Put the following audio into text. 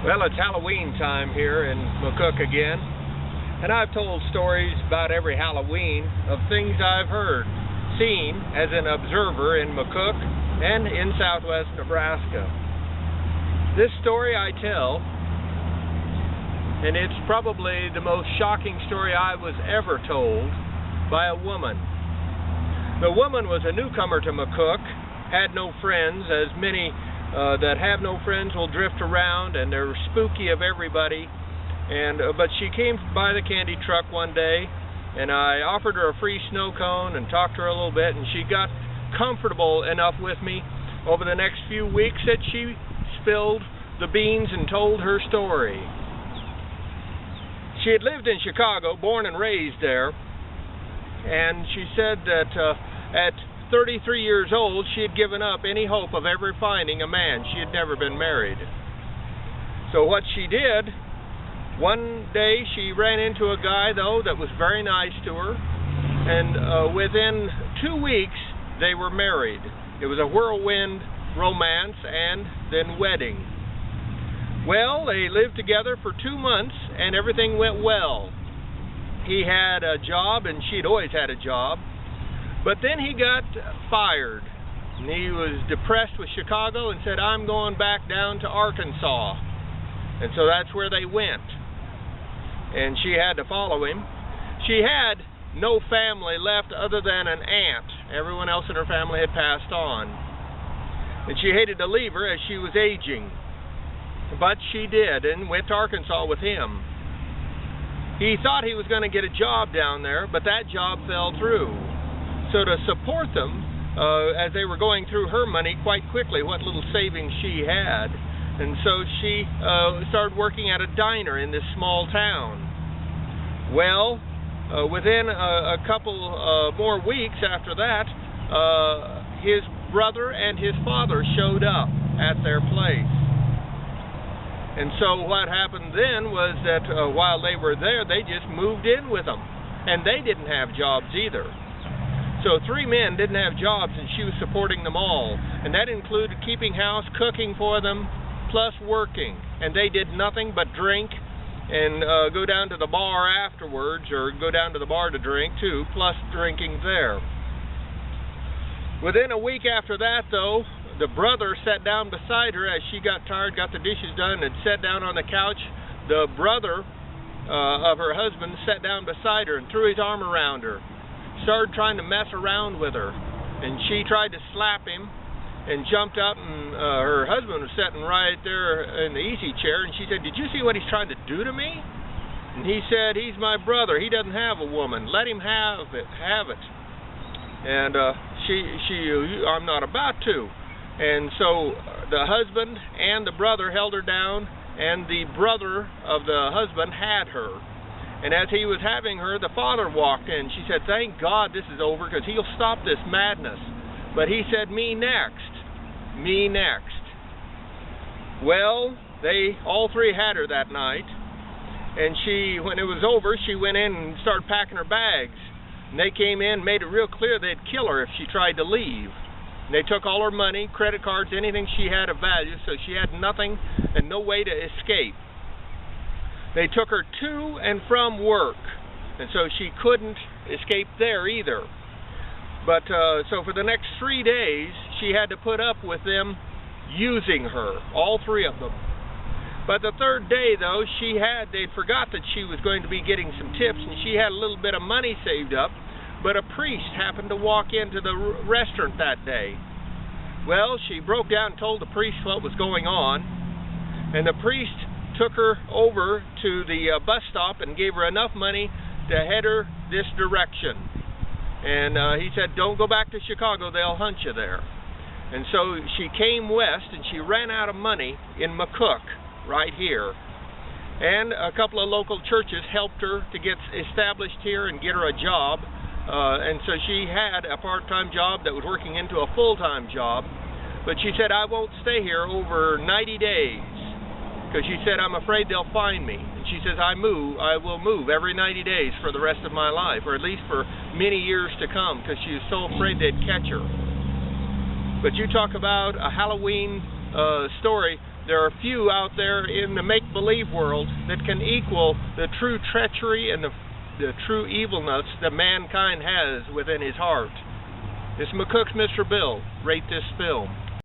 Well, it's Halloween time here in McCook again, and I've told stories about every Halloween of things I've heard, seen as an observer in McCook and in southwest Nebraska. This story I tell, and it's probably the most shocking story I was ever told, by a woman. The woman was a newcomer to McCook, had no friends, as many that have no friends will drift around and they're spooky of everybody. But she came by the candy truck one day, and I offered her a free snow cone and talked to her a little bit, and she got comfortable enough with me over the next few weeks that she spilled the beans and told her story. She had lived in Chicago, born and raised there, and she said that at 33 years old, she had given up any hope of ever finding a man. She had never been married. So what she did, one day she ran into a guy, though, that was very nice to her, and within 2 weeks, they were married. It was a whirlwind romance and then wedding. Well, they lived together for 2 months, and everything went well. He had a job, and she'd always had a job. But then he got fired, and he was depressed with Chicago and said, I'm going back down to Arkansas. And so that's where they went. And she had to follow him. She had no family left other than an aunt. Everyone else in her family had passed on. And she hated to leave her as she was aging. But she did, and went to Arkansas with him. He thought he was going to get a job down there, but that job fell through. So to support them, as they were going through her money quite quickly, what little savings she had, and so she started working at a diner in this small town. Well, within a couple more weeks after that, his brother and his father showed up at their place. And so what happened then was that while they were there, they just moved in with them, and they didn't have jobs either. So 3 men didn't have jobs, and she was supporting them all. And that included keeping house, cooking for them, plus working. And they did nothing but drink and go down to the bar afterwards, or go down to the bar to drink too, plus drinking there. Within a week after that, though, the brother sat down beside her as she got tired, got the dishes done, and sat down on the couch. The brother of her husband sat down beside her and threw his arm around her. Started trying to mess around with her, and she tried to slap him and jumped up, and her husband was sitting right there in the easy chair, and she said, "Did you see what he's trying to do to me?" And he said, "He's my brother. He doesn't have a woman. Let him have it. And I'm not about to. And so the husband and the brother held her down, and the brother of the husband had her. And as he was having her, the father walked in. She said, "Thank God this is over, because he'll stop this madness." But he said, "Me next. Me next." Well, they all three had her that night. And when it was over, she went in and started packing her bags. And they came in and made it real clear they'd kill her if she tried to leave. And they took all her money, credit cards, anything she had of value, so she had nothing and no way to escape. They took her to and from work, and so she couldn't escape there either. But so for the next 3 days, she had to put up with them using her, all 3 of them. But the 3rd day, though, they forgot that she was going to be getting some tips, and she had a little bit of money saved up, but a priest happened to walk into the restaurant that day. Well, she broke down and told the priest what was going on, and the priest took her over to the bus stop and gave her enough money to head her this direction. And he said, "Don't go back to Chicago, they'll hunt you there." And so she came west, and she ran out of money in McCook, right here. And a couple of local churches helped her to get established here and get her a job. And so she had a part-time job that was working into a full-time job. But she said, "I won't stay here over 90 days. Because she said, "I'm afraid they'll find me." And she says, I will move every 90 days for the rest of my life, or at least for many years to come, because she was so afraid they'd catch her. But you talk about a Halloween story There are few out there in the make-believe world that can equal the true treachery and the true evilness that mankind has within his heart. It's McCook's Mr. Bill. Rate this film.